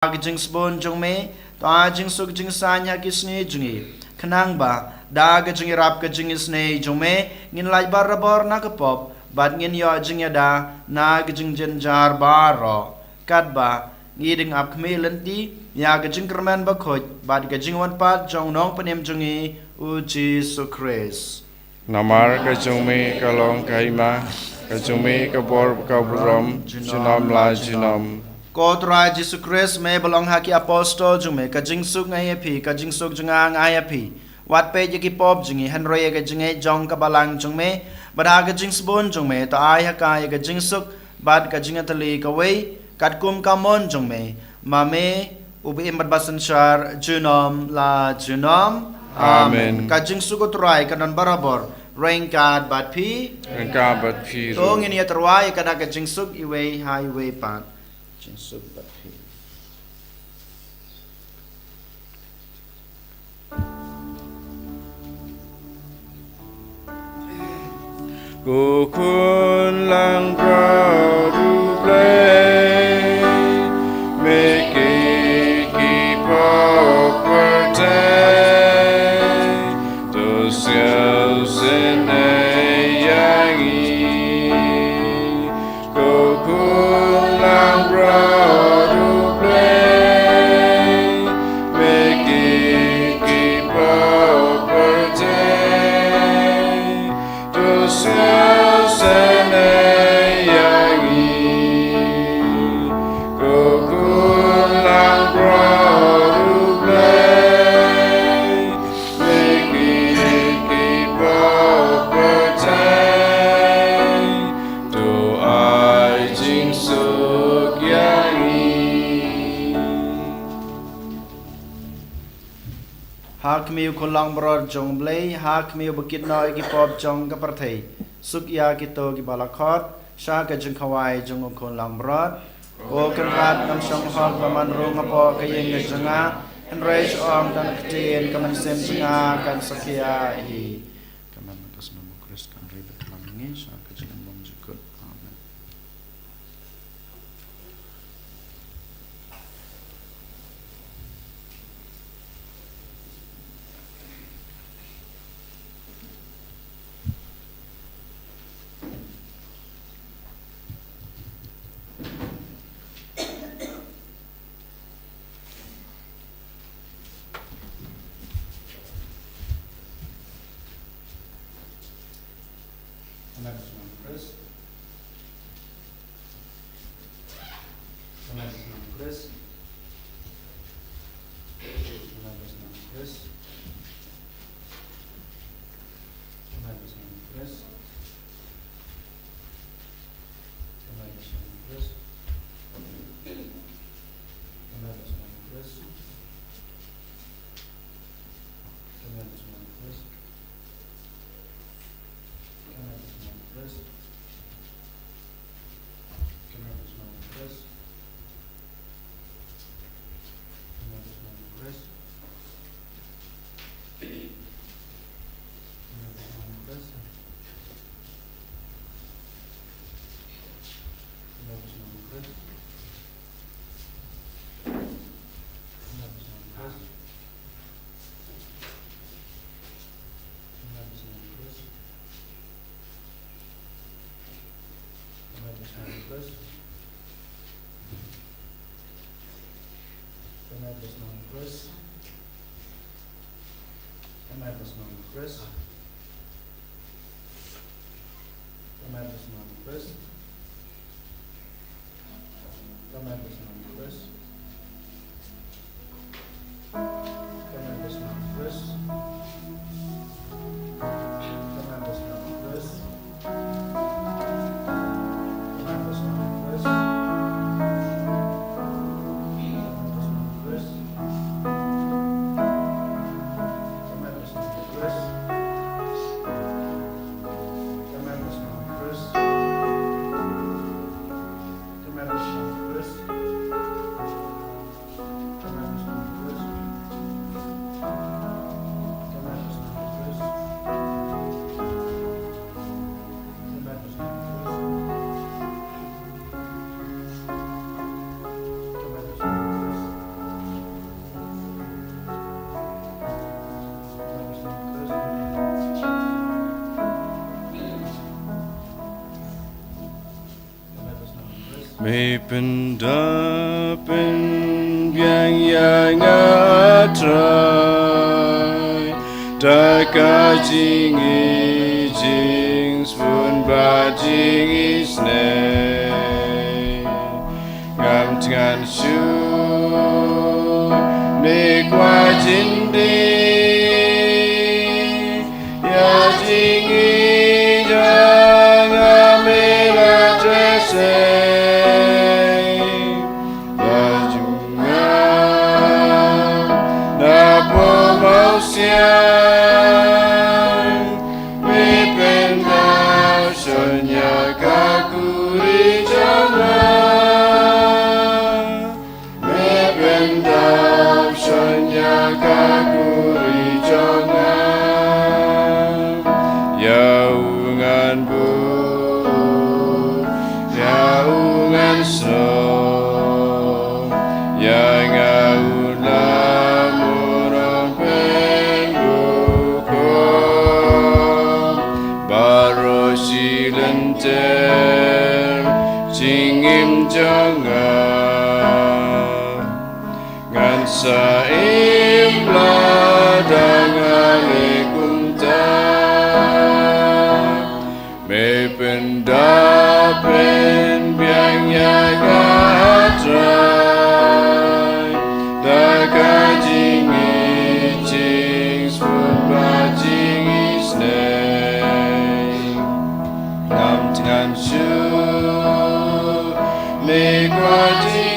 Jing spon jong me to jing suk jing sanya kisne jungi khnang ba da ga jing rap ga jing isne jong me ngin lai bar rabor na ka pop bat ngin yo jing ya da na ga jing jen jar ba ro kat ba ngi ding ap khme lenti ya ga jing kerman ba khoj bat ga jing wan pat jong nong panem jungi u Jesus Christ Namar ka jong me ka long kai ma ka jong me ka bor ka brom jinom la jinom Kotra Jesus Christ me belong haki apostol jung me ka jing suk ngai phi ka jing suk jung ngai phi wat pe ji ki pop jing han roye ka jing jong ka balang jung me bada ka jing sbon jung me to ai ha ka ka jing suk bad ka jing atali ka wei kat kum ka mon jung me ma me ubi imbat basan shar junom la junom Amen. Ka jing suk utrai ka non barabor rain kad bat phi ka bat phi to ngin ya terwai ka da ka jing suk iwei hai wei pat jing suk bat phi Kukun lang produble make keep up to selves in Kukun lang produble make keep up to selves in Kukun lang produble make keep up to ai jing suk Hak miu kulang beror jong blei hak miu bukit noi ki pop jong ka parthei suk ya ki to ki balakot sha ka jong khawai jong kulang beror o kan rat nam shong hok paman rung apo ka yeng ka jonga an reis om dan ktien ka man sem jonga kan sakia hi kaman matas namo Kris kan ribet lamingi sha ka jong mom jukut amen May pendapin biang yang atrai Daka jingi jing spoon ba jingi snay Ngam tingan shu Ni kwa jindi Ya jingi jang amila dressing Sa imla dengan ikumta May pendapin biang yaga atrai Daga jingi jing spoon ba jingi snay Ngam tingan shu Ni kwa jingi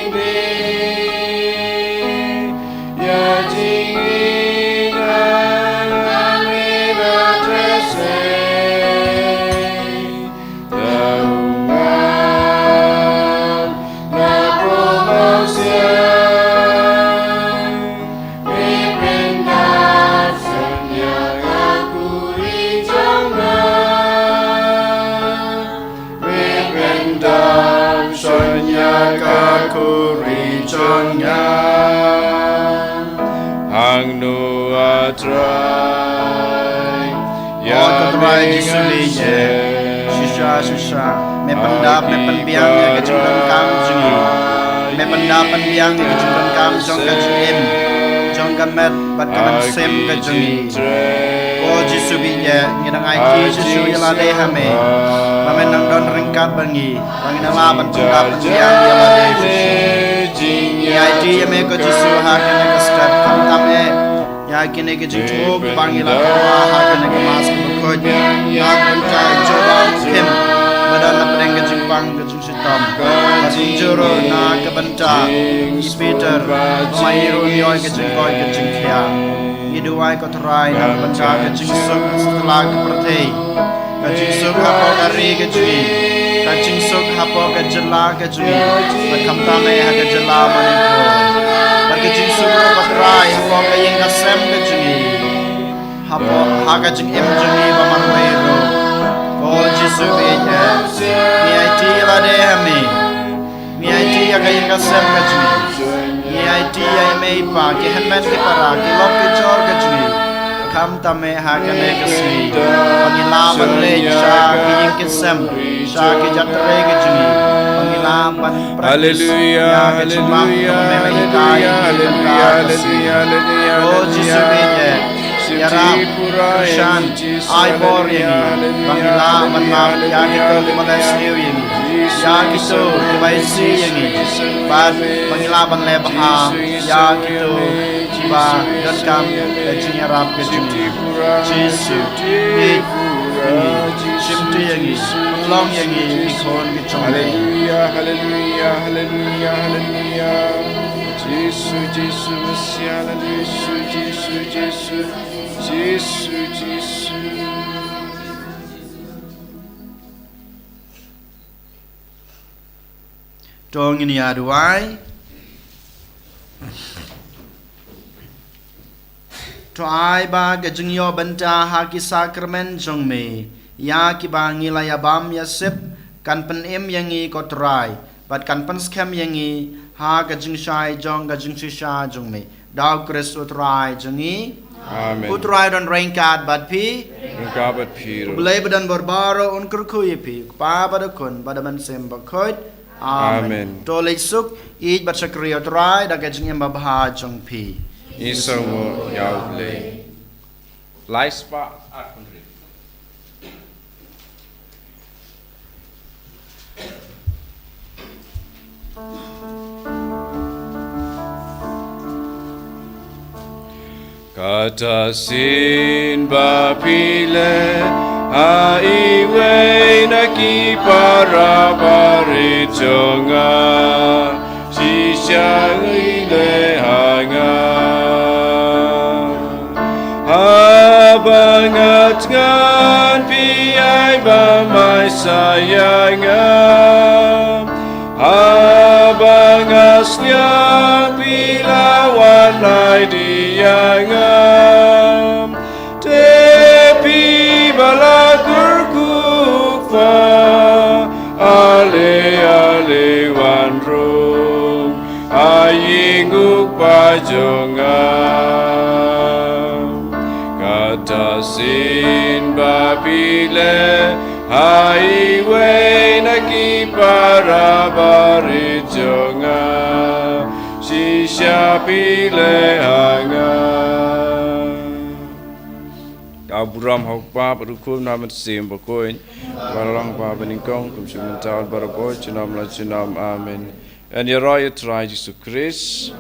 Susah, me pendap, me penbiang ya kejungkan kam jungi, me pendap penbiang ya kejungkan kam jong kejungim, jong kamet bat kaman sem kejungi, ko jisu biya ngirang aiki jisu yalade hame, mamen nang don ringkat bangi, bangina laban pendap penbiang yalade jisu, ya aiki ya me ko jisu hakane kestat kam tame, ya kine kejunguk bangila kawa hakane kemas kebekoj, ya kencai coba kim. Badan pedang kejumpang kejung sitam kejung juru na kebenca Peter Mahiru nyoy kejung koi kejung kia Iduai kotorai na kebenca kejung suk setelah keperti kejung suk hapo kari kejungi kejung suk hapo kejela kejungi Bakam tame ha kejela manipo Berkejung suk kotorai hapo kayeng kasem kejungi Hapo ha kejung im jungi baman Mahiru Oh Jisu biya, ni IT la de hami, ni IT ya kaya kasem kajmi, ni IT ya mei pa ke henman ke para ke lok ke jor kajmi, kam tame ha kane kasmi, pangilaban le sha ke yin kesem, sha ke jatre kajmi, pangilaban praktis, ya ke cuma mele kai, Oh Jisu biya. Ya Rab, Kushan, Aibor ini, Bangila, Manmam, ya kita Malaysia ini, ya kita Malaysia ini, Bad, Bangila, Banglebaha, ya kita Ciba, Dankam, Ejinya Rab, Kejuni, Jisu, ini, Shimti ini, Long ini, Ikon, Kejuni. Hallelujah, Hallelujah, Hallelujah, Hallelujah. Jisu, Jisu, Messiah, Jisu, Jisu, Jisu, Jisu, Jisu. Dong ini aduai. To ai ba gajungyo banta haki sakramen jong me. Ya ki ba ngila ya bam ya sip kan pen im yangi kotrai. Bat kan pen skem yangi ha gajung shai jong gajung shisha jong me. Dau Kris utrai jongi. Amen. Utrai don rengkat bat pi. Rengkat bat pi. Belai badan berbaro un kurkuyi pi. Pa pada kun pada man sem bakoit. Amen. Tolik suk ij bat sakriyo trai da gajing yang babha jong pi. Isomo Yauble. Laispa Akundri. Kata sin bapile haiwe naki para barijonga shisha ile hanga habangat ngan piai ba mai sayanga abangasnya pilawan lai diangam tepi balakurkufa ale ale wanrung ayinguk pajongam kata sin babile highway naki para barijonga shisha pile hanga Abraham hokpa berukum nama sim bokoin barang pa beningkong kum semental baraboy cunam la cunam amin and ya raya try Jesus Christ